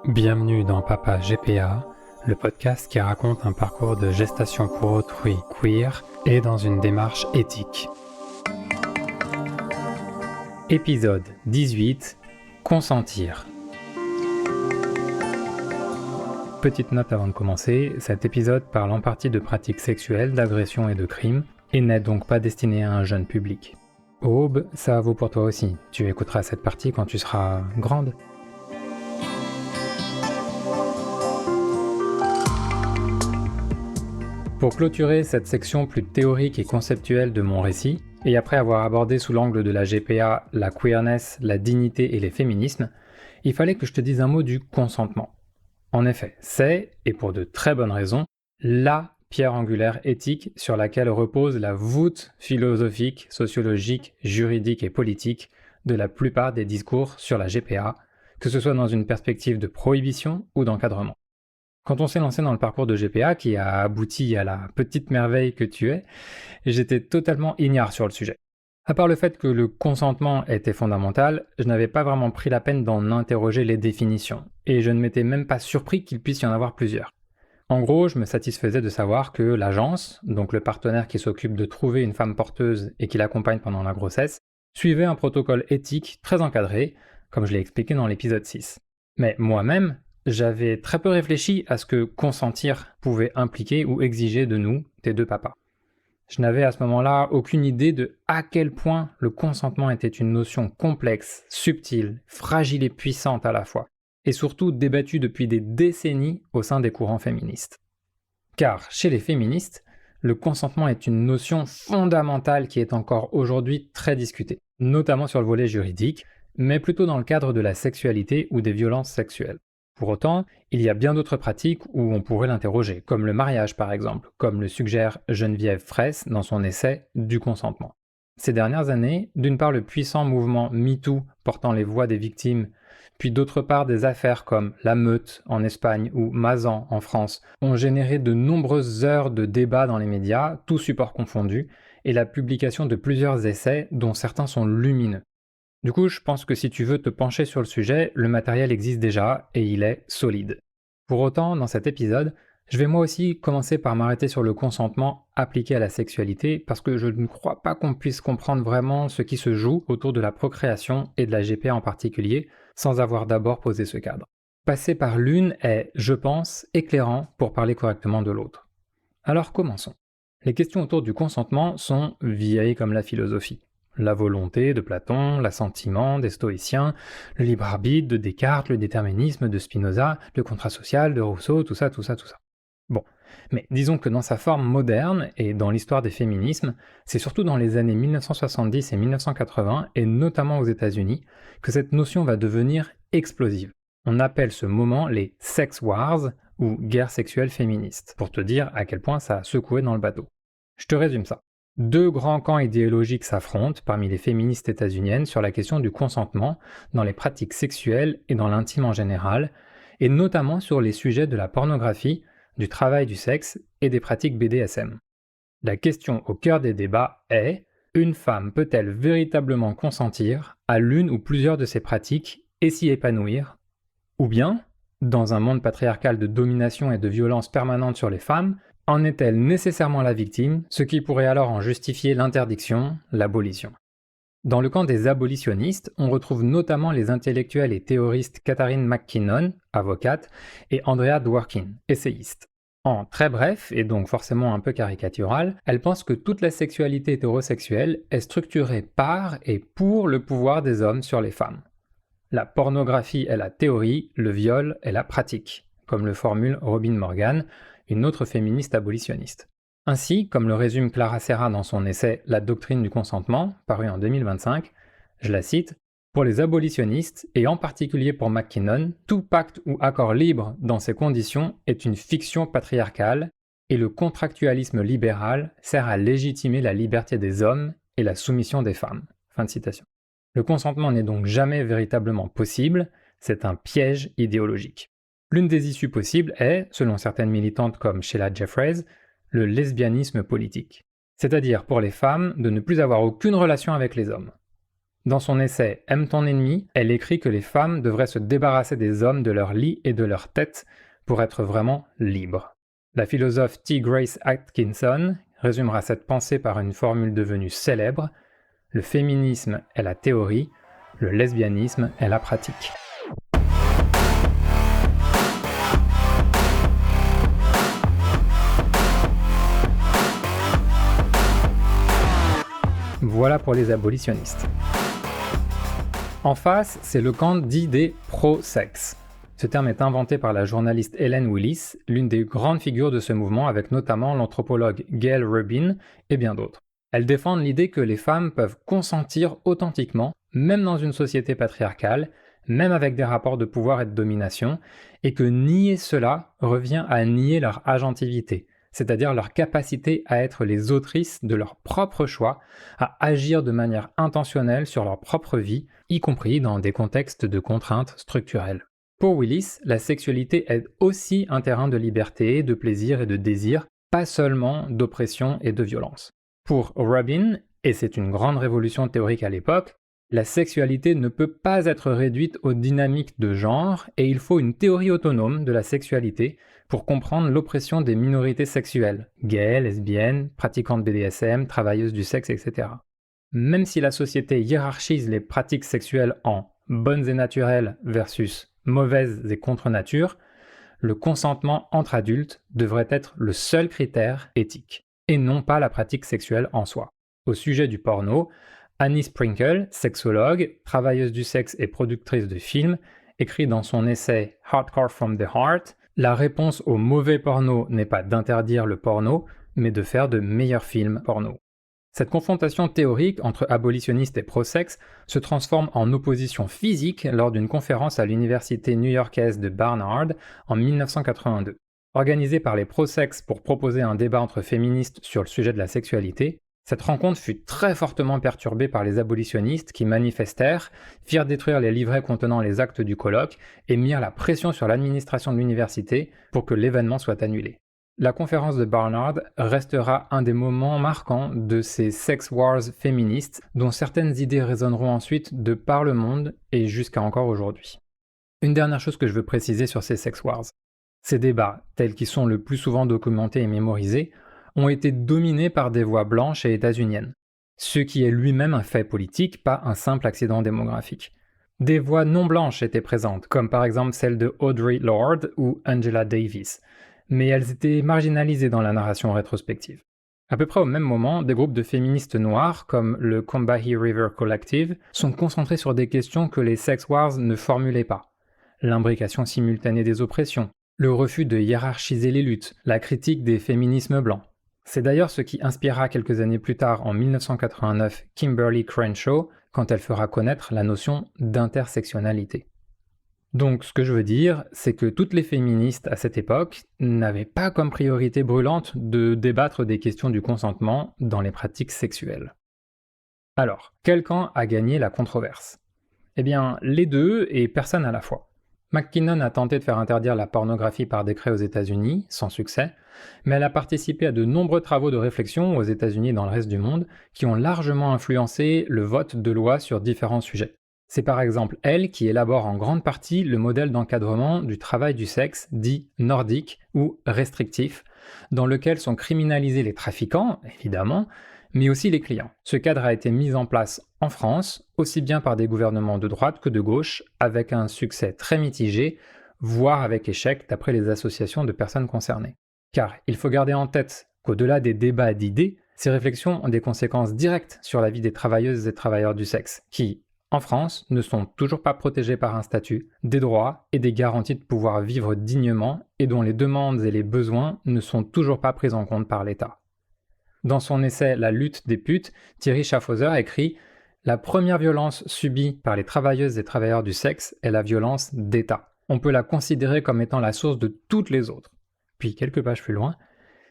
Bienvenue dans Papa GPA, le podcast qui raconte un parcours de gestation pour autrui queer et dans une démarche éthique. Épisode 18, Consentir. Petite note avant de commencer, cet épisode parle en partie de pratiques sexuelles, d'agressions et de crimes, et n'est donc pas destiné à un jeune public. Aube, ça vaut pour toi aussi, tu écouteras cette partie quand tu seras grande. Pour clôturer cette section plus théorique et conceptuelle de mon récit, et après avoir abordé sous l'angle de la GPA la queerness, la dignité et les féminismes, il fallait que je te dise un mot du consentement. En effet, c'est, et pour de très bonnes raisons, la pierre angulaire éthique sur laquelle repose la voûte philosophique, sociologique, juridique et politique de la plupart des discours sur la GPA, que ce soit dans une perspective de prohibition ou d'encadrement. Quand on s'est lancé dans le parcours de GPA, qui a abouti à la petite merveille que tu es, j'étais totalement ignare sur le sujet. À part le fait que le consentement était fondamental, je n'avais pas vraiment pris la peine d'en interroger les définitions, et je ne m'étais même pas surpris qu'il puisse y en avoir plusieurs. En gros, je me satisfaisais de savoir que l'agence, donc le partenaire qui s'occupe de trouver une femme porteuse et qui l'accompagne pendant la grossesse, suivait un protocole éthique très encadré, comme je l'ai expliqué dans l'épisode 6. Mais moi-même, j'avais très peu réfléchi à ce que consentir pouvait impliquer ou exiger de nous, tes deux papas. Je n'avais à ce moment-là aucune idée de à quel point le consentement était une notion complexe, subtile, fragile et puissante à la fois, et surtout débattue depuis des décennies au sein des courants féministes. Car chez les féministes, le consentement est une notion fondamentale qui est encore aujourd'hui très discutée, notamment sur le volet juridique, mais plutôt dans le cadre de la sexualité ou des violences sexuelles. Pour autant, il y a bien d'autres pratiques où on pourrait l'interroger, comme le mariage par exemple, comme le suggère Geneviève Fraisse dans son essai « Du consentement ». Ces dernières années, d'une part le puissant mouvement MeToo portant les voix des victimes, puis d'autre part des affaires comme La Meute en Espagne ou Mazan en France, ont généré de nombreuses heures de débats dans les médias, tous supports confondus, et la publication de plusieurs essais dont certains sont lumineux. Du coup, je pense que si tu veux te pencher sur le sujet, le matériel existe déjà et il est solide. Pour autant, dans cet épisode, je vais moi aussi commencer par m'arrêter sur le consentement appliqué à la sexualité parce que je ne crois pas qu'on puisse comprendre vraiment ce qui se joue autour de la procréation et de la GPA en particulier sans avoir d'abord posé ce cadre. Passer par l'une est, je pense, éclairant pour parler correctement de l'autre. Alors commençons. Les questions autour du consentement sont vieilles comme la philosophie. La volonté de Platon, l'assentiment des stoïciens, le libre arbitre de Descartes, le déterminisme de Spinoza, le contrat social de Rousseau, tout ça. Bon, mais disons que dans sa forme moderne et dans l'histoire des féminismes, c'est surtout dans les années 1970 et 1980, et notamment aux États-Unis, que cette notion va devenir explosive. On appelle ce moment les sex wars, ou guerres sexuelles féministes, pour te dire à quel point ça a secoué dans le bateau. Je te résume ça. Deux grands camps idéologiques s'affrontent parmi les féministes états-uniennes sur la question du consentement dans les pratiques sexuelles et dans l'intime en général, et notamment sur les sujets de la pornographie, du travail du sexe et des pratiques BDSM. La question au cœur des débats est: une femme peut-elle véritablement consentir à l'une ou plusieurs de ces pratiques et s'y épanouir? Ou bien, dans un monde patriarcal de domination et de violence permanente sur les femmes, en est-elle nécessairement la victime, ce qui pourrait alors en justifier l'interdiction, l'abolition? Dans le camp des abolitionnistes, on retrouve notamment les intellectuels et théoristes Catherine McKinnon, avocate, et Andrea Dworkin, essayiste. En très bref, et donc forcément un peu caricatural, elle pense que toute la sexualité hétérosexuelle est structurée par et pour le pouvoir des hommes sur les femmes. La pornographie est la théorie, le viol est la pratique, comme le formule Robin Morgan, une autre féministe abolitionniste. Ainsi, comme le résume Clara Serra dans son essai « La doctrine du consentement », paru en 2025, je la cite, « Pour les abolitionnistes, et en particulier pour McKinnon, tout pacte ou accord libre dans ces conditions est une fiction patriarcale, et le contractualisme libéral sert à légitimer la liberté des hommes et la soumission des femmes. » Fin de citation. Le consentement n'est donc jamais véritablement possible, c'est un piège idéologique. L'une des issues possibles est, selon certaines militantes comme Sheila Jeffreys, le lesbianisme politique. C'est-à-dire pour les femmes de ne plus avoir aucune relation avec les hommes. Dans son essai Aime ton ennemi, elle écrit que les femmes devraient se débarrasser des hommes de leur lit et de leur tête pour être vraiment libres. La philosophe T. Grace Atkinson résumera cette pensée par une formule devenue célèbre: le féminisme est la théorie, le lesbianisme est la pratique. Voilà pour les abolitionnistes. En face, c'est le camp dit des pro-sex. Ce terme est inventé par la journaliste Helen Willis, l'une des grandes figures de ce mouvement, avec notamment l'anthropologue Gayle Rubin et bien d'autres. Elles défendent l'idée que les femmes peuvent consentir authentiquement, même dans une société patriarcale, même avec des rapports de pouvoir et de domination, et que nier cela revient à nier leur agentivité, c'est-à-dire leur capacité à être les autrices de leurs propres choix, à agir de manière intentionnelle sur leur propre vie, y compris dans des contextes de contraintes structurelles. Pour Willis, la sexualité est aussi un terrain de liberté, de plaisir et de désir, pas seulement d'oppression et de violence. Pour Rubin, et c'est une grande révolution théorique à l'époque, la sexualité ne peut pas être réduite aux dynamiques de genre et il faut une théorie autonome de la sexualité pour comprendre l'oppression des minorités sexuelles, gays, lesbiennes, pratiquantes BDSM, travailleuses du sexe, etc. Même si la société hiérarchise les pratiques sexuelles en bonnes et naturelles versus mauvaises et contre nature, le consentement entre adultes devrait être le seul critère éthique, et non pas la pratique sexuelle en soi. Au sujet du porno, Annie Sprinkle, sexologue, travailleuse du sexe et productrice de films, écrit dans son essai Hardcore from the Heart, la réponse au mauvais porno n'est pas d'interdire le porno, mais de faire de meilleurs films porno. Cette confrontation théorique entre abolitionnistes et pro-sexe se transforme en opposition physique lors d'une conférence à l'université new-yorkaise de Barnard en 1982. Organisée par les pro-sexe pour proposer un débat entre féministes sur le sujet de la sexualité, cette rencontre fut très fortement perturbée par les abolitionnistes qui manifestèrent, firent détruire les livrets contenant les actes du colloque et mirent la pression sur l'administration de l'université pour que l'événement soit annulé. La conférence de Barnard restera un des moments marquants de ces sex wars féministes dont certaines idées résonneront ensuite de par le monde et jusqu'à encore aujourd'hui. Une dernière chose que je veux préciser sur ces sex wars. Ces débats, tels qu'ils sont le plus souvent documentés et mémorisés, ont été dominés par des voix blanches et états-uniennes, ce qui est lui-même un fait politique, pas un simple accident démographique. Des voix non blanches étaient présentes, comme par exemple celles de Audre Lorde ou Angela Davis, mais elles étaient marginalisées dans la narration rétrospective. À peu près au même moment, des groupes de féministes noirs, comme le Combahee River Collective, sont concentrés sur des questions que les sex wars ne formulaient pas. L'imbrication simultanée des oppressions, le refus de hiérarchiser les luttes, la critique des féminismes blancs. C'est d'ailleurs ce qui inspirera quelques années plus tard, en 1989, Kimberly Crenshaw, quand elle fera connaître la notion d'intersectionnalité. Donc ce que je veux dire, c'est que toutes les féministes à cette époque n'avaient pas comme priorité brûlante de débattre des questions du consentement dans les pratiques sexuelles. Alors, quel camp a gagné la controverse ? Eh bien, les deux et personne à la fois. McKinnon a tenté de faire interdire la pornographie par décret aux États-Unis, sans succès, mais elle a participé à de nombreux travaux de réflexion aux États-Unis et dans le reste du monde qui ont largement influencé le vote de lois sur différents sujets. C'est par exemple elle qui élabore en grande partie le modèle d'encadrement du travail du sexe dit nordique ou restrictif, dans lequel sont criminalisés les trafiquants, évidemment, mais aussi les clients. Ce cadre a été mis en place en France, aussi bien par des gouvernements de droite que de gauche, avec un succès très mitigé, voire avec échec d'après les associations de personnes concernées. Car il faut garder en tête qu'au-delà des débats d'idées, ces réflexions ont des conséquences directes sur la vie des travailleuses et travailleurs du sexe, qui, en France, ne sont toujours pas protégés par un statut, des droits et des garanties de pouvoir vivre dignement et dont les demandes et les besoins ne sont toujours pas pris en compte par l'État. Dans son essai La lutte des putes, Thierry Schaffhauser écrit « La première violence subie par les travailleuses et travailleurs du sexe est la violence d'État. On peut la considérer comme étant la source de toutes les autres. » Puis quelques pages plus loin,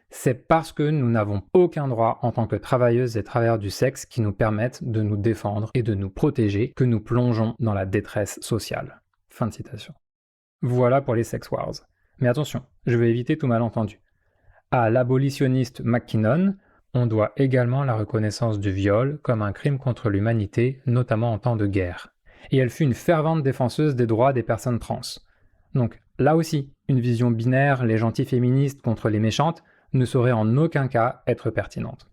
c'est parce que nous n'avons aucun droit en tant que travailleuses et travailleurs du sexe qui nous permettent de nous défendre et de nous protéger que nous plongeons dans la détresse sociale. Fin de citation. Voilà pour les sex wars. Mais attention, je vais éviter tout malentendu. À l'abolitionniste McKinnon, on doit également la reconnaissance du viol comme un crime contre l'humanité, notamment en temps de guerre. Et elle fut une fervente défenseuse des droits des personnes trans. Donc là aussi, une vision binaire, les gentils féministes contre les méchantes, ne saurait en aucun cas être pertinente.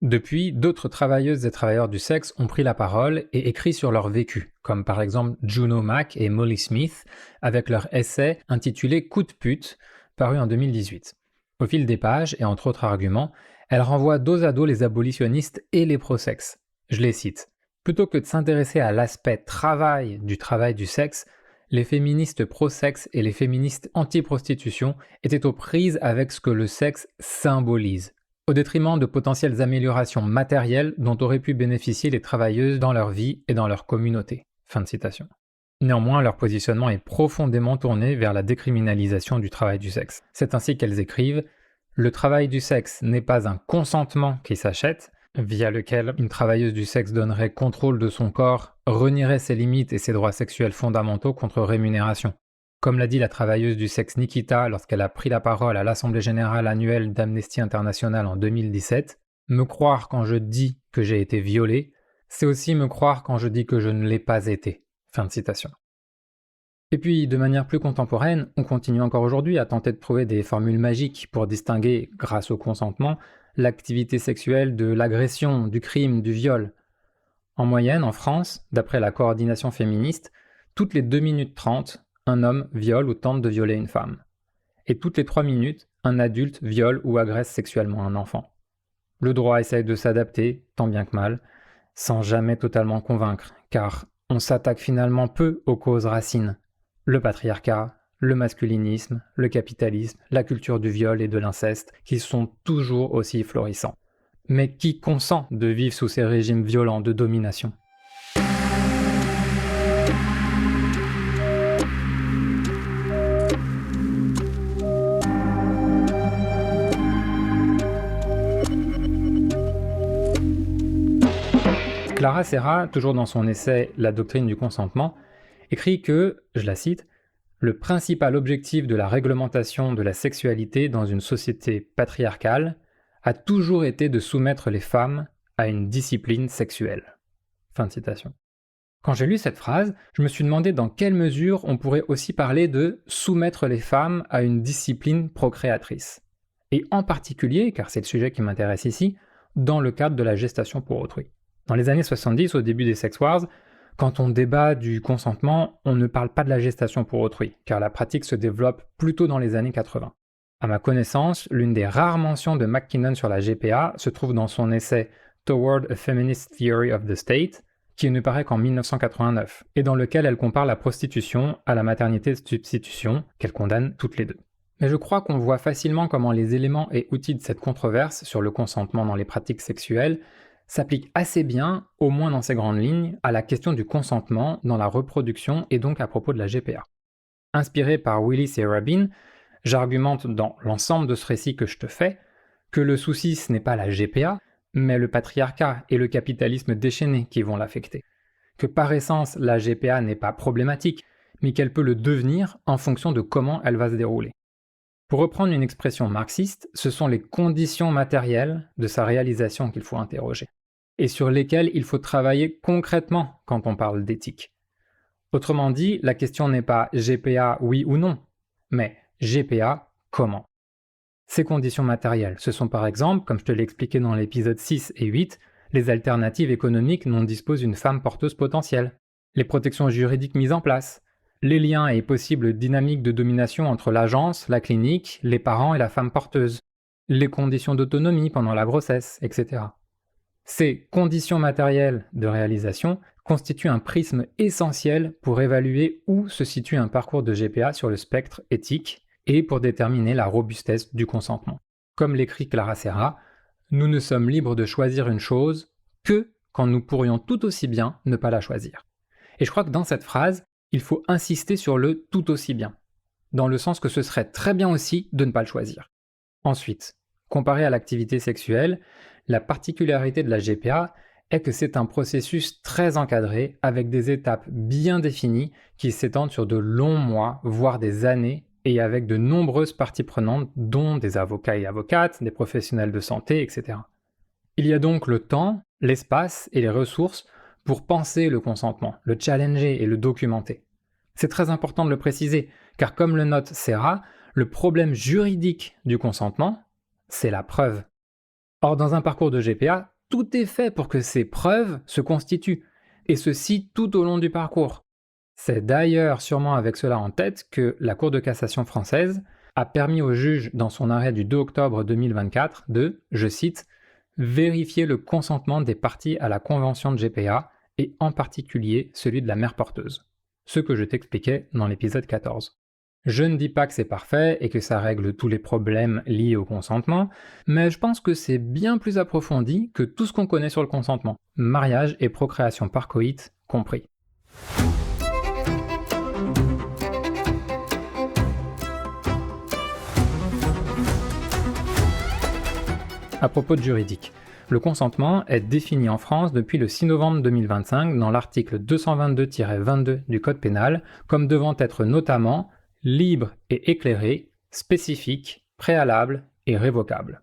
Depuis, d'autres travailleuses et travailleurs du sexe ont pris la parole et écrit sur leur vécu, comme par exemple Juno Mack et Molly Smith, avec leur essai intitulé Coup de pute, paru en 2018. Au fil des pages, et entre autres arguments, elles renvoient dos à dos les abolitionnistes et les pro-sexe. Je les cite. Plutôt que de s'intéresser à l'aspect travail du sexe, les féministes pro-sexe et les féministes anti-prostitution étaient aux prises avec ce que le sexe symbolise, au détriment de potentielles améliorations matérielles dont auraient pu bénéficier les travailleuses dans leur vie et dans leur communauté. Fin de citation. Néanmoins, leur positionnement est profondément tourné vers la décriminalisation du travail du sexe. C'est ainsi qu'elles écrivent « Le travail du sexe n'est pas un consentement qui s'achète, via lequel une travailleuse du sexe donnerait contrôle de son corps, renierait ses limites et ses droits sexuels fondamentaux contre rémunération. Comme l'a dit la travailleuse du sexe Nikita lorsqu'elle a pris la parole à l'Assemblée générale annuelle d'Amnesty International en 2017, me croire quand je dis que j'ai été violée, c'est aussi me croire quand je dis que je ne l'ai pas été. Fin de citation. Et puis, de manière plus contemporaine, on continue encore aujourd'hui à tenter de trouver des formules magiques pour distinguer, grâce au consentement, l'activité sexuelle de l'agression, du crime, du viol. En moyenne, en France, d'après la coordination féministe, toutes les 2 minutes 30, un homme viole ou tente de violer une femme. Et toutes les 3 minutes, un adulte viole ou agresse sexuellement un enfant. Le droit essaye de s'adapter, tant bien que mal, sans jamais totalement convaincre, car on s'attaque finalement peu aux causes racines. Le patriarcat, le masculinisme, le capitalisme, la culture du viol et de l'inceste, qui sont toujours aussi florissants. Mais qui consent de vivre sous ces régimes violents de domination ? Clara Serra, toujours dans son essai La doctrine du consentement, écrit que, je la cite, « Le principal objectif de la réglementation de la sexualité dans une société patriarcale a toujours été de soumettre les femmes à une discipline sexuelle. » Fin de citation. Quand j'ai lu cette phrase, je me suis demandé dans quelle mesure on pourrait aussi parler de soumettre les femmes à une discipline procréatrice. Et en particulier, car c'est le sujet qui m'intéresse ici, dans le cadre de la gestation pour autrui. Dans les années 70, au début des sex wars, quand on débat du consentement, on ne parle pas de la gestation pour autrui, car la pratique se développe plutôt dans les années 80. À ma connaissance, l'une des rares mentions de McKinnon sur la GPA se trouve dans son essai Toward a Feminist Theory of the State, qui ne paraît qu'en 1989, et dans lequel elle compare la prostitution à la maternité de substitution, qu'elle condamne toutes les deux. Mais je crois qu'on voit facilement comment les éléments et outils de cette controverse sur le consentement dans les pratiques sexuelles s'appliquent assez bien, au moins dans ses grandes lignes, à la question du consentement dans la reproduction et donc à propos de la GPA. Inspiré par Willis et Rabin, j'argumente dans l'ensemble de ce récit que je te fais que le souci ce n'est pas la GPA, mais le patriarcat et le capitalisme déchaîné qui vont l'affecter. Que par essence la GPA n'est pas problématique, mais qu'elle peut le devenir en fonction de comment elle va se dérouler. Pour reprendre une expression marxiste, ce sont les conditions matérielles de sa réalisation qu'il faut interroger, et sur lesquelles il faut travailler concrètement quand on parle d'éthique. Autrement dit, la question n'est pas GPA oui ou non, mais GPA comment. Ces conditions matérielles, ce sont par exemple, comme je te l'ai expliqué dans l'épisode 6 et 8, les alternatives économiques dont dispose une femme porteuse potentielle, les protections juridiques mises en place, les liens et possibles dynamiques de domination entre l'agence, la clinique, les parents et la femme porteuse, les conditions d'autonomie pendant la grossesse, etc. Ces conditions matérielles de réalisation constituent un prisme essentiel pour évaluer où se situe un parcours de GPA sur le spectre éthique et pour déterminer la robustesse du consentement. Comme l'écrit Clara Serra, nous ne sommes libres de choisir une chose que quand nous pourrions tout aussi bien ne pas la choisir. Et je crois que dans cette phrase, il faut insister sur le tout aussi bien, dans le sens que ce serait très bien aussi de ne pas le choisir. Ensuite, comparé à l'activité sexuelle, la particularité de la GPA est que c'est un processus très encadré avec des étapes bien définies qui s'étendent sur de longs mois, voire des années, et avec de nombreuses parties prenantes, dont des avocats et avocates, des professionnels de santé, etc. Il y a donc le temps, l'espace et les ressources pour penser le consentement, le challenger et le documenter. C'est très important de le préciser, car comme le note Serra, le problème juridique du consentement, c'est la preuve. Or, dans un parcours de GPA, tout est fait pour que ces preuves se constituent, et ceci tout au long du parcours. C'est d'ailleurs sûrement avec cela en tête que la Cour de cassation française a permis au juge dans son arrêt du 2 octobre 2024 de, je cite, vérifier le consentement des parties à la convention de GPA et en particulier celui de la mère porteuse. Ce que je t'expliquais dans l'épisode 14. Je ne dis pas que c'est parfait et que ça règle tous les problèmes liés au consentement, mais je pense que c'est bien plus approfondi que tout ce qu'on connaît sur le consentement, mariage et procréation par coït compris. À propos de juridique, le consentement est défini en France depuis le 6 novembre 2025 dans l'article 222-22 du Code pénal comme devant être notamment libre et éclairé, spécifique, préalable et révocable.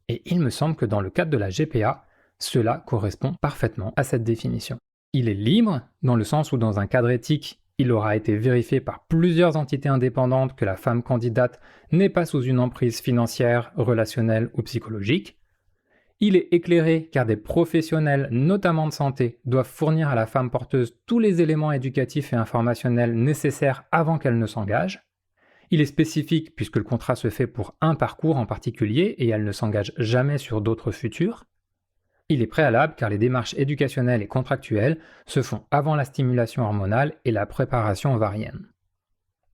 Et il me semble que dans le cadre de la GPA, cela correspond parfaitement à cette définition. Il est libre, dans le sens où dans un cadre éthique, il aura été vérifié par plusieurs entités indépendantes que la femme candidate n'est pas sous une emprise financière, relationnelle ou psychologique. Il est éclairé car des professionnels, notamment de santé, doivent fournir à la femme porteuse tous les éléments éducatifs et informationnels nécessaires avant qu'elle ne s'engage. Il est spécifique puisque le contrat se fait pour un parcours en particulier et elle ne s'engage jamais sur d'autres futurs. Il est préalable car les démarches éducationnelles et contractuelles se font avant la stimulation hormonale et la préparation ovarienne.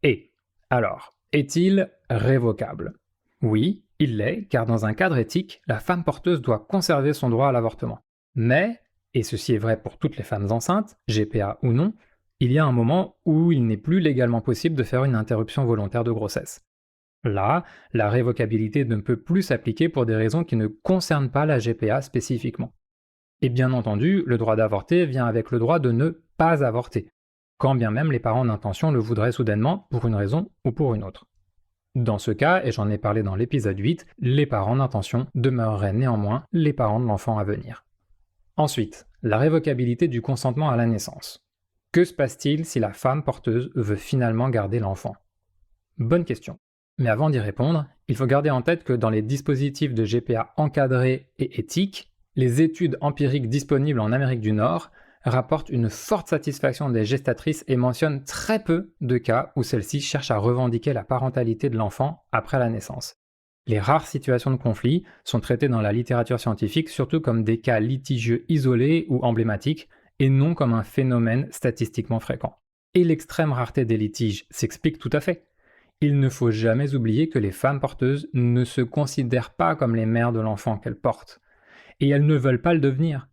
Et, alors, est-il révocable ? Oui, il l'est, car dans un cadre éthique, la femme porteuse doit conserver son droit à l'avortement. Mais, et ceci est vrai pour toutes les femmes enceintes, GPA ou non, il y a un moment où il n'est plus légalement possible de faire une interruption volontaire de grossesse. Là, la révocabilité ne peut plus s'appliquer pour des raisons qui ne concernent pas la GPA spécifiquement. Et bien entendu, le droit d'avorter vient avec le droit de ne pas avorter, quand bien même les parents d'intention le voudraient soudainement pour une raison ou pour une autre. Dans ce cas, et j'en ai parlé dans l'épisode 8, les parents d'intention demeureraient néanmoins les parents de l'enfant à venir. Ensuite, la révocabilité du consentement à la naissance. Que se passe-t-il si la femme porteuse veut finalement garder l'enfant ? Bonne question. Mais avant d'y répondre, il faut garder en tête que dans les dispositifs de GPA encadrés et éthiques, les études empiriques disponibles en Amérique du Nord rapportent une forte satisfaction des gestatrices et mentionnent très peu de cas où celles-ci cherchent à revendiquer la parentalité de l'enfant après la naissance. Les rares situations de conflit sont traitées dans la littérature scientifique surtout comme des cas litigieux isolés ou emblématiques et non comme un phénomène statistiquement fréquent. Et l'extrême rareté des litiges s'explique tout à fait. Il ne faut jamais oublier que les femmes porteuses ne se considèrent pas comme les mères de l'enfant qu'elles portent. Et elles ne veulent pas le devenir.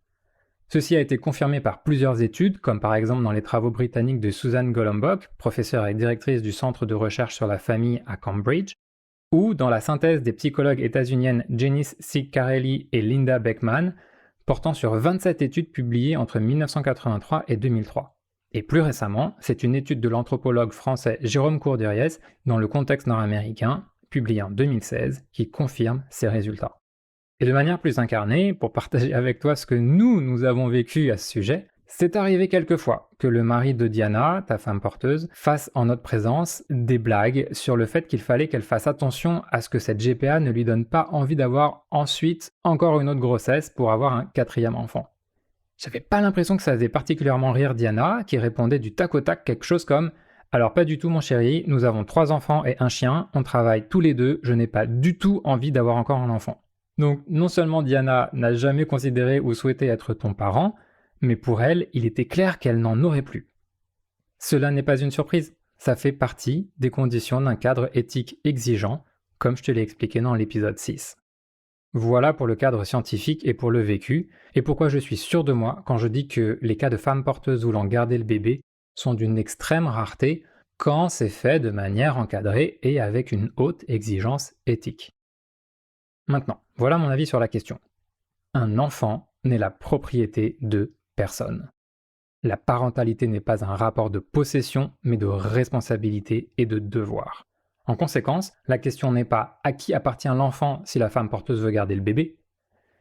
Ceci a été confirmé par plusieurs études, comme par exemple dans les travaux britanniques de Susan Golombok, professeure et directrice du Centre de recherche sur la famille à Cambridge, ou dans la synthèse des psychologues états-uniennes Janice Ciccarelli et Linda Beckman, portant sur 27 études publiées entre 1983 et 2003. Et plus récemment, c'est une étude de l'anthropologue français Jérôme Courduriez dans le contexte nord-américain, publiée en 2016, qui confirme ces résultats. Et de manière plus incarnée, pour partager avec toi ce que nous avons vécu à ce sujet, c'est arrivé quelquefois que le mari de Diana, ta femme porteuse, fasse en notre présence des blagues sur le fait qu'il fallait qu'elle fasse attention à ce que cette GPA ne lui donne pas envie d'avoir ensuite encore une autre grossesse pour avoir un 4e enfant. J'avais pas l'impression que ça faisait particulièrement rire Diana, qui répondait du tac au tac quelque chose comme « Alors pas du tout mon chéri, nous avons 3 enfants et un chien, on travaille tous les deux, je n'ai pas du tout envie d'avoir encore un enfant. » Donc non seulement Diana n'a jamais considéré ou souhaité être ton parent, mais pour elle, il était clair qu'elle n'en aurait plus. Cela n'est pas une surprise, ça fait partie des conditions d'un cadre éthique exigeant, comme je te l'ai expliqué dans l'épisode 6. Voilà pour le cadre scientifique et pour le vécu, et pourquoi je suis sûr de moi quand je dis que les cas de femmes porteuses voulant garder le bébé sont d'une extrême rareté quand c'est fait de manière encadrée et avec une haute exigence éthique. Maintenant, voilà mon avis sur la question. Un enfant n'est la propriété de personne. La parentalité n'est pas un rapport de possession, mais de responsabilité et de devoir. En conséquence, la question n'est pas à qui appartient l'enfant si la femme porteuse veut garder le bébé,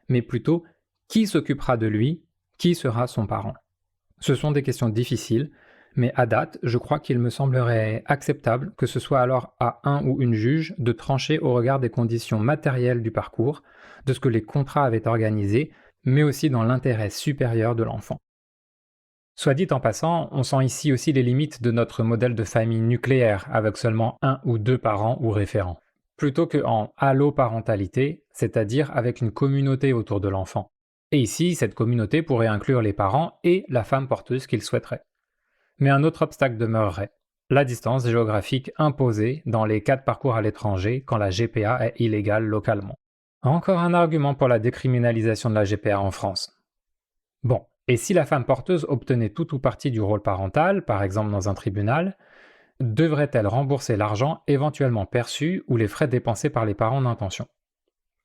mais plutôt qui s'occupera de lui, qui sera son parent. Ce sont des questions difficiles, mais à date, je crois qu'il me semblerait acceptable que ce soit alors à un ou une juge de trancher au regard des conditions matérielles du parcours, de ce que les contrats avaient organisé, mais aussi dans l'intérêt supérieur de l'enfant. Soit dit en passant, on sent ici aussi les limites de notre modèle de famille nucléaire avec seulement un ou deux parents ou référents, plutôt qu'en alloparentalité, c'est-à-dire avec une communauté autour de l'enfant. Et ici, cette communauté pourrait inclure les parents et la femme porteuse qu'ils souhaiteraient. Mais un autre obstacle demeurerait, la distance géographique imposée dans les cas de parcours à l'étranger quand la GPA est illégale localement. Encore un argument pour la décriminalisation de la GPA en France. Bon, et si la femme porteuse obtenait tout ou partie du rôle parental, par exemple dans un tribunal, devrait-elle rembourser l'argent éventuellement perçu ou les frais dépensés par les parents d'intention?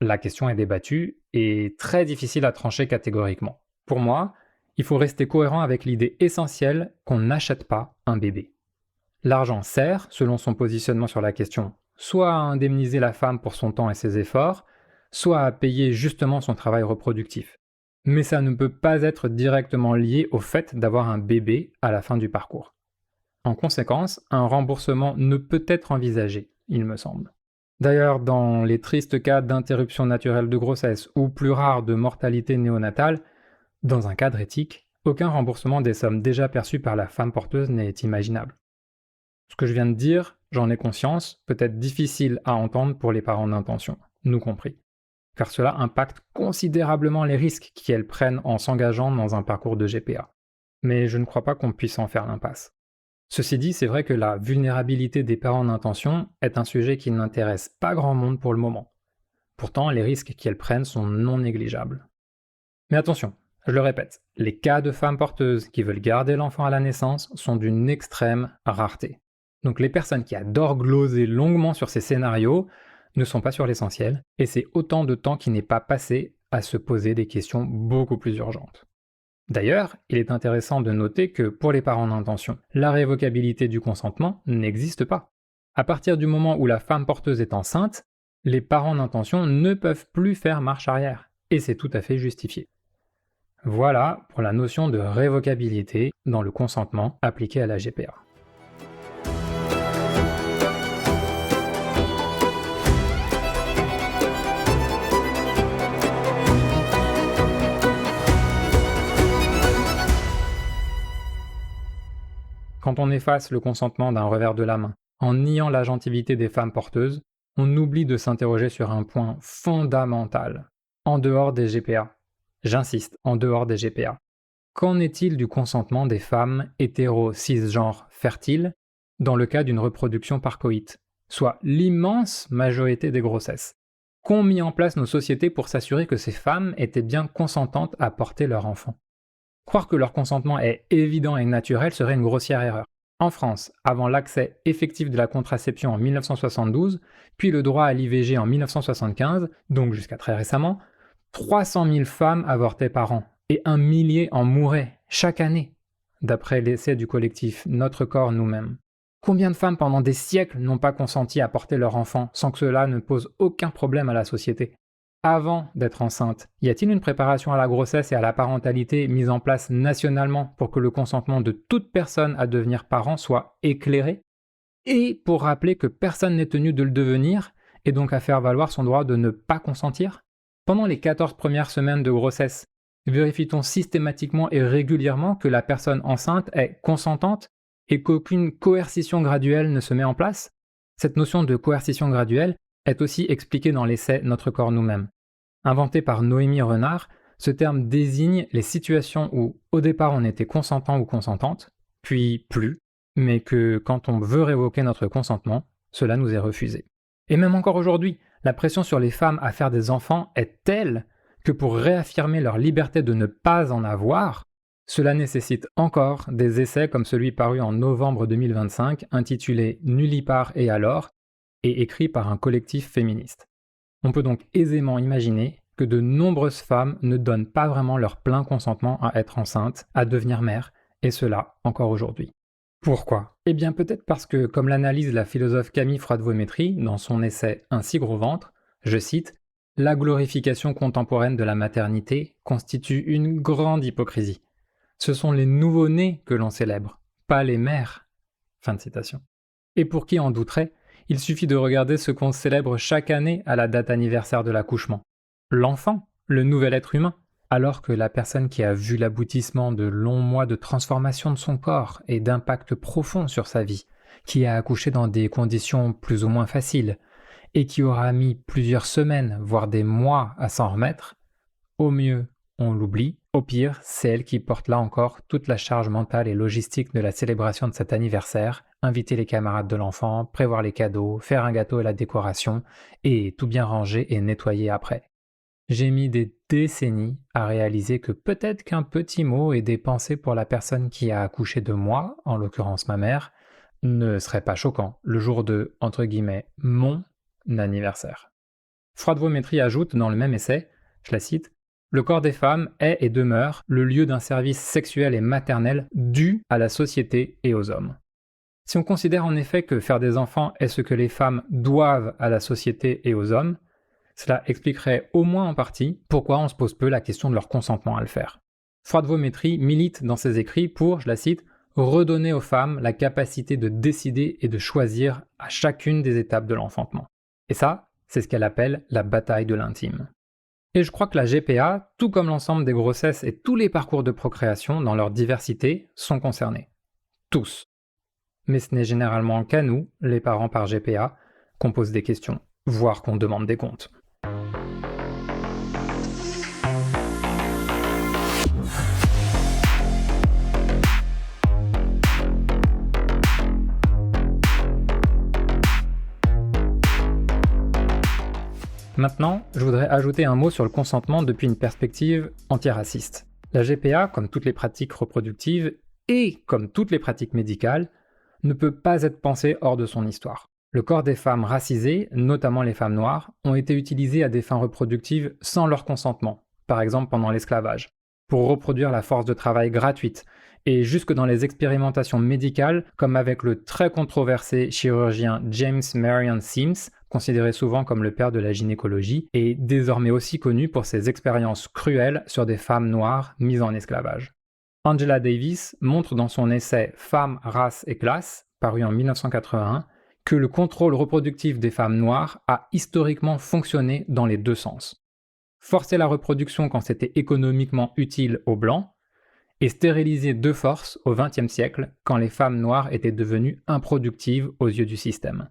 La question est débattue et très difficile à trancher catégoriquement. Pour moi, il faut rester cohérent avec l'idée essentielle qu'on n'achète pas un bébé. L'argent sert, selon son positionnement sur la question, soit à indemniser la femme pour son temps et ses efforts, soit à payer justement son travail reproductif. Mais ça ne peut pas être directement lié au fait d'avoir un bébé à la fin du parcours. En conséquence, un remboursement ne peut être envisagé, il me semble. D'ailleurs, dans les tristes cas d'interruption naturelle de grossesse ou plus rares de mortalité néonatale, dans un cadre éthique, aucun remboursement des sommes déjà perçues par la femme porteuse n'est imaginable. Ce que je viens de dire, j'en ai conscience, peut être difficile à entendre pour les parents d'intention, nous compris, car cela impacte considérablement les risques qu'elles prennent en s'engageant dans un parcours de GPA. Mais je ne crois pas qu'on puisse en faire l'impasse. Ceci dit, c'est vrai que la vulnérabilité des parents d'intention est un sujet qui n'intéresse pas grand monde pour le moment. Pourtant, les risques qu'elles prennent sont non négligeables. Mais attention, je le répète, les cas de femmes porteuses qui veulent garder l'enfant à la naissance sont d'une extrême rareté. Donc les personnes qui adorent gloser longuement sur ces scénarios ne sont pas sur l'essentiel, et c'est autant de temps qui n'est pas passé à se poser des questions beaucoup plus urgentes. D'ailleurs, il est intéressant de noter que pour les parents d'intention, la révocabilité du consentement n'existe pas. À partir du moment où la femme porteuse est enceinte, les parents d'intention ne peuvent plus faire marche arrière, et c'est tout à fait justifié. Voilà pour la notion de révocabilité dans le consentement appliqué à la GPA. Quand on efface le consentement d'un revers de la main, en niant l'agentivité des femmes porteuses, on oublie de s'interroger sur un point fondamental, en dehors des GPA. J'insiste, en dehors des GPA. Qu'en est-il du consentement des femmes hétéro-cisgenres fertiles dans le cas d'une reproduction par coït, soit l'immense majorité des grossesses? Qu'ont mis en place nos sociétés pour s'assurer que ces femmes étaient bien consentantes à porter leur enfant? Croire que leur consentement est évident et naturel serait une grossière erreur. En France, avant l'accès effectif de la contraception en 1972, puis le droit à l'IVG en 1975, donc jusqu'à très récemment, 300 000 femmes avortaient par an et 1 millier en mouraient chaque année, d'après l'essai du collectif Notre corps nous-mêmes. Combien de femmes pendant des siècles n'ont pas consenti à porter leur enfant sans que cela ne pose aucun problème à la société? Avant d'être enceinte, y a-t-il une préparation à la grossesse et à la parentalité mise en place nationalement pour que le consentement de toute personne à devenir parent soit éclairé? Et pour rappeler que personne n'est tenu de le devenir, et donc à faire valoir son droit de ne pas consentir? Pendant les 14 premières semaines de grossesse, vérifie-t-on systématiquement et régulièrement que la personne enceinte est consentante et qu'aucune coercition graduelle ne se met en place? Cette notion de coercition graduelle est aussi expliquée dans l'essai Notre corps nous-mêmes. Inventé par Noémie Renard, ce terme désigne les situations où au départ on était consentant ou consentante, puis plus, mais que quand on veut révoquer notre consentement, cela nous est refusé. Et même encore aujourd'hui, la pression sur les femmes à faire des enfants est telle que pour réaffirmer leur liberté de ne pas en avoir, cela nécessite encore des essais comme celui paru en novembre 2025 intitulé Nullipare et alors et écrit par un collectif féministe. On peut donc aisément imaginer que de nombreuses femmes ne donnent pas vraiment leur plein consentement à être enceintes, à devenir mères, et cela encore aujourd'hui. Pourquoi? Eh bien peut-être parce que, comme l'analyse la philosophe Camille Froide-Vaumétrie dans son essai Un si gros ventre, je cite, la glorification contemporaine de la maternité constitue une grande hypocrisie. Ce sont les nouveau-nés que l'on célèbre, pas les mères. Fin de citation. Et pour qui en douterait, il suffit de regarder ce qu'on célèbre chaque année à la date anniversaire de l'accouchement. L'enfant, le nouvel être humain, alors que la personne qui a vu l'aboutissement de longs mois de transformation de son corps et d'impact profond sur sa vie, qui a accouché dans des conditions plus ou moins faciles, et qui aura mis plusieurs semaines, voire des mois à s'en remettre, au mieux, on l'oublie, au pire, c'est elle qui porte là encore toute la charge mentale et logistique de la célébration de cet anniversaire, inviter les camarades de l'enfant, prévoir les cadeaux, faire un gâteau et la décoration, et tout bien ranger et nettoyer après. J'ai mis des décennies à réaliser que peut-être qu'un petit mot et des pensées pour la personne qui a accouché de moi, en l'occurrence ma mère, ne serait pas choquant le jour de, entre guillemets, mon anniversaire. Froide-Vaumétrie ajoute dans le même essai, je la cite, le corps des femmes est et demeure le lieu d'un service sexuel et maternel dû à la société et aux hommes. Si on considère en effet que faire des enfants est ce que les femmes doivent à la société et aux hommes, cela expliquerait au moins en partie pourquoi on se pose peu la question de leur consentement à le faire. Froide-Vaumétrie milite dans ses écrits pour, je la cite, redonner aux femmes la capacité de décider et de choisir à chacune des étapes de l'enfantement. Et ça, c'est ce qu'elle appelle la bataille de l'intime. Et je crois que la GPA, tout comme l'ensemble des grossesses et tous les parcours de procréation dans leur diversité, sont concernés. Tous. Mais ce n'est généralement qu'à nous, les parents par GPA, qu'on pose des questions, voire qu'on demande des comptes. Maintenant, je voudrais ajouter un mot sur le consentement depuis une perspective antiraciste. La GPA, comme toutes les pratiques reproductives et comme toutes les pratiques médicales, ne peut pas être pensée hors de son histoire. Le corps des femmes racisées, notamment les femmes noires, ont été utilisés à des fins reproductives sans leur consentement, par exemple pendant l'esclavage, pour reproduire la force de travail gratuite, et jusque dans les expérimentations médicales, comme avec le très controversé chirurgien James Marion Sims, considéré souvent comme le père de la gynécologie, et désormais aussi connu pour ses expériences cruelles sur des femmes noires mises en esclavage. Angela Davis montre dans son essai Femmes, race et classe, paru en 1981, que le contrôle reproductif des femmes noires a historiquement fonctionné dans les deux sens. Forcer la reproduction quand c'était économiquement utile aux blancs, et stériliser de force au XXe siècle quand les femmes noires étaient devenues improductives aux yeux du système.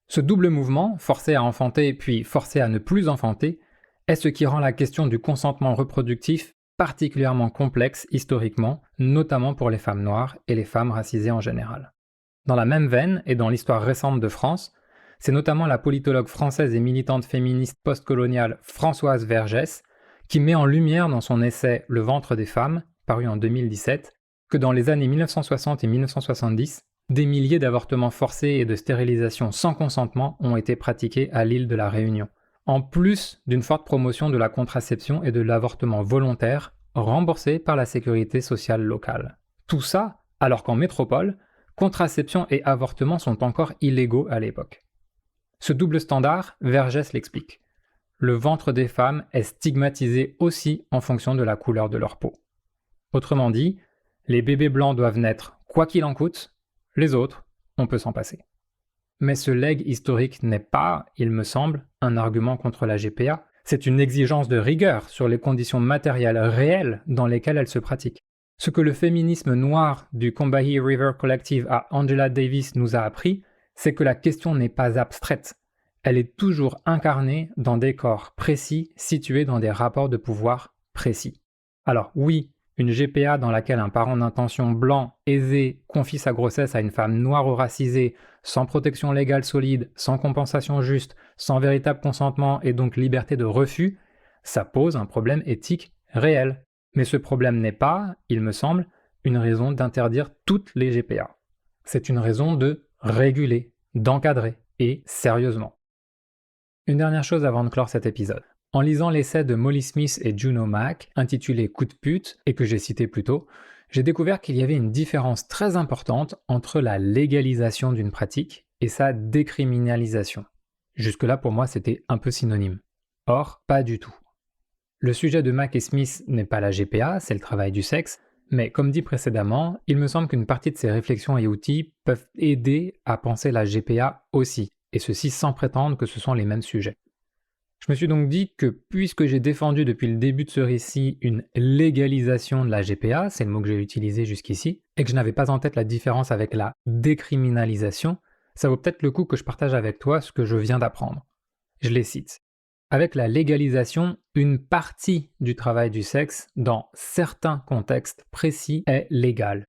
Ce double mouvement, forcer à enfanter puis forcer à ne plus enfanter, est ce qui rend la question du consentement reproductif particulièrement complexe historiquement, notamment pour les femmes noires et les femmes racisées en général. Dans la même veine, et dans l'histoire récente de France, c'est notamment la politologue française et militante féministe postcoloniale Françoise Vergès qui met en lumière dans son essai Le ventre des femmes, paru en 2017, que dans les années 1960 et 1970, des milliers d'avortements forcés et de stérilisations sans consentement ont été pratiqués à l'île de la Réunion, en plus d'une forte promotion de la contraception et de l'avortement volontaire, remboursé par la sécurité sociale locale. Tout ça, alors qu'en métropole, contraception et avortement sont encore illégaux à l'époque. Ce double standard, Vergès l'explique. Le ventre des femmes est stigmatisé aussi en fonction de la couleur de leur peau. Autrement dit, les bébés blancs doivent naître quoi qu'il en coûte, les autres, on peut s'en passer. Mais ce legs historique n'est pas, il me semble, un argument contre la GPA, c'est une exigence de rigueur sur les conditions matérielles réelles dans lesquelles elle se pratique. Ce que le féminisme noir du Combahee River Collective à Angela Davis nous a appris, c'est que la question n'est pas abstraite. Elle est toujours incarnée dans des corps précis situés dans des rapports de pouvoir précis. Alors oui, une GPA dans laquelle un parent d'intention blanc, aisé, confie sa grossesse à une femme noire ou racisée, sans protection légale solide, sans compensation juste, sans véritable consentement et donc liberté de refus, ça pose un problème éthique réel. Mais ce problème n'est pas, il me semble, une raison d'interdire toutes les GPA. C'est une raison de réguler, d'encadrer, et sérieusement. Une dernière chose avant de clore cet épisode. En lisant l'essai de Molly Smith et Juno Mack, intitulé Coup de pute, et que j'ai cité plus tôt, j'ai découvert qu'il y avait une différence très importante entre la légalisation d'une pratique et sa décriminalisation. Jusque-là, pour moi, c'était un peu synonyme. Or, pas du tout. Le sujet de Mack et Smith n'est pas la GPA, c'est le travail du sexe, mais comme dit précédemment, il me semble qu'une partie de ces réflexions et outils peuvent aider à penser la GPA aussi, et ceci sans prétendre que ce sont les mêmes sujets. Je me suis donc dit que puisque j'ai défendu depuis le début de ce récit une légalisation de la GPA, c'est le mot que j'ai utilisé jusqu'ici, et que je n'avais pas en tête la différence avec la décriminalisation, ça vaut peut-être le coup que je partage avec toi ce que je viens d'apprendre. Je les cite. Avec la légalisation, une partie du travail du sexe, dans certains contextes précis, est légale.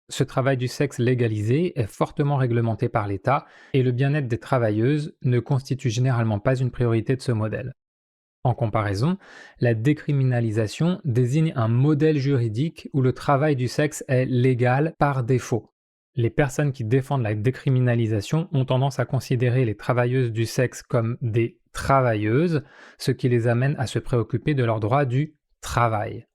Ce travail du sexe légalisé est fortement réglementé par l'État et le bien-être des travailleuses ne constitue généralement pas une priorité de ce modèle. En comparaison, la décriminalisation désigne un modèle juridique où le travail du sexe est légal par défaut. Les personnes qui défendent la décriminalisation ont tendance à considérer les travailleuses du sexe comme des travailleuses, ce qui les amène à se préoccuper de leurs droits du travail.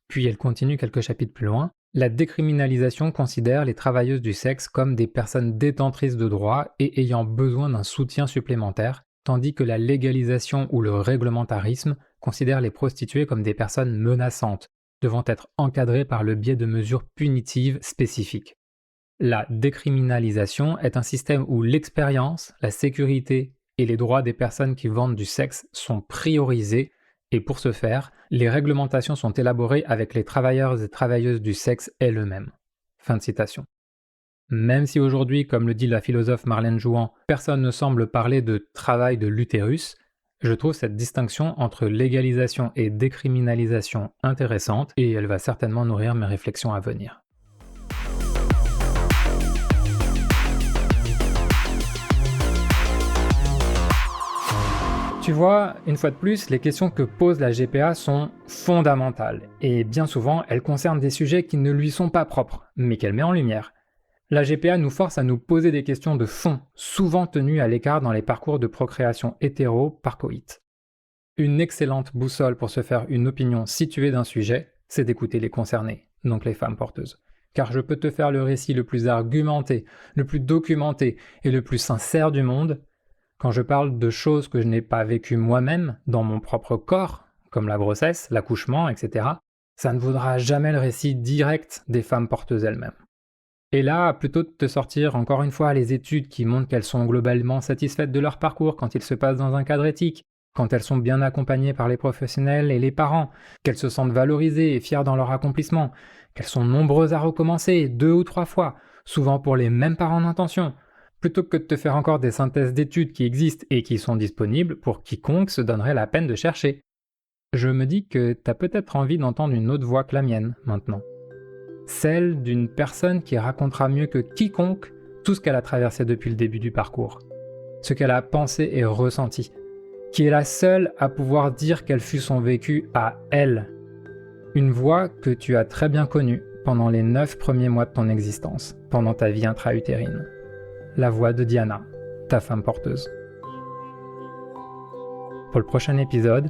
Puis elle continue quelques chapitres plus loin. La décriminalisation considère les travailleuses du sexe comme des personnes détentrices de droits et ayant besoin d'un soutien supplémentaire, tandis que la légalisation ou le réglementarisme considère les prostituées comme des personnes menaçantes, devant être encadrées par le biais de mesures punitives spécifiques. La décriminalisation est un système où l'expérience, la sécurité et les droits des personnes qui vendent du sexe sont priorisés et pour ce faire, les réglementations sont élaborées avec les travailleurs et travailleuses du sexe elles-mêmes. Fin de citation. Même si aujourd'hui, comme le dit la philosophe Marlène Jouan, personne ne semble parler de travail de l'utérus, je trouve cette distinction entre légalisation et décriminalisation intéressante et elle va certainement nourrir mes réflexions à venir. Tu vois, une fois de plus, les questions que pose la GPA sont fondamentales, et bien souvent, elles concernent des sujets qui ne lui sont pas propres, mais qu'elle met en lumière. La GPA nous force à nous poser des questions de fond, souvent tenues à l'écart dans les parcours de procréation hétéro par coït. Une excellente boussole pour se faire une opinion située d'un sujet, c'est d'écouter les concernés, donc les femmes porteuses. Car je peux te faire le récit le plus argumenté, le plus documenté et le plus sincère du monde. Quand je parle de choses que je n'ai pas vécues moi-même, dans mon propre corps, comme la grossesse, l'accouchement, etc., ça ne vaudra jamais le récit direct des femmes porteuses elles-mêmes. Et là, plutôt de te sortir encore une fois les études qui montrent qu'elles sont globalement satisfaites de leur parcours quand il se passe dans un cadre éthique, quand elles sont bien accompagnées par les professionnels et les parents, qu'elles se sentent valorisées et fières dans leur accomplissement, qu'elles sont nombreuses à recommencer 2 ou 3 fois, souvent pour les mêmes parents d'intention, plutôt que de te faire encore des synthèses d'études qui existent et qui sont disponibles pour quiconque se donnerait la peine de chercher. Je me dis que t'as peut-être envie d'entendre une autre voix que la mienne, maintenant. Celle d'une personne qui racontera mieux que quiconque tout ce qu'elle a traversé depuis le début du parcours, ce qu'elle a pensé et ressenti, qui est la seule à pouvoir dire quel fut son vécu à elle. Une voix que tu as très bien connue pendant les 9 premiers mois de ton existence, pendant ta vie intra-utérine. La voix de Diana, ta femme porteuse. Pour le prochain épisode,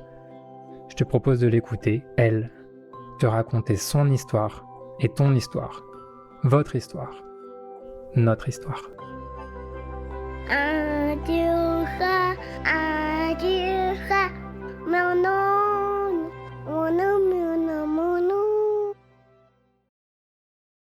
je te propose de l'écouter, elle, te raconter son histoire et ton histoire, votre histoire, notre histoire. Adieu, adieu, mon nom.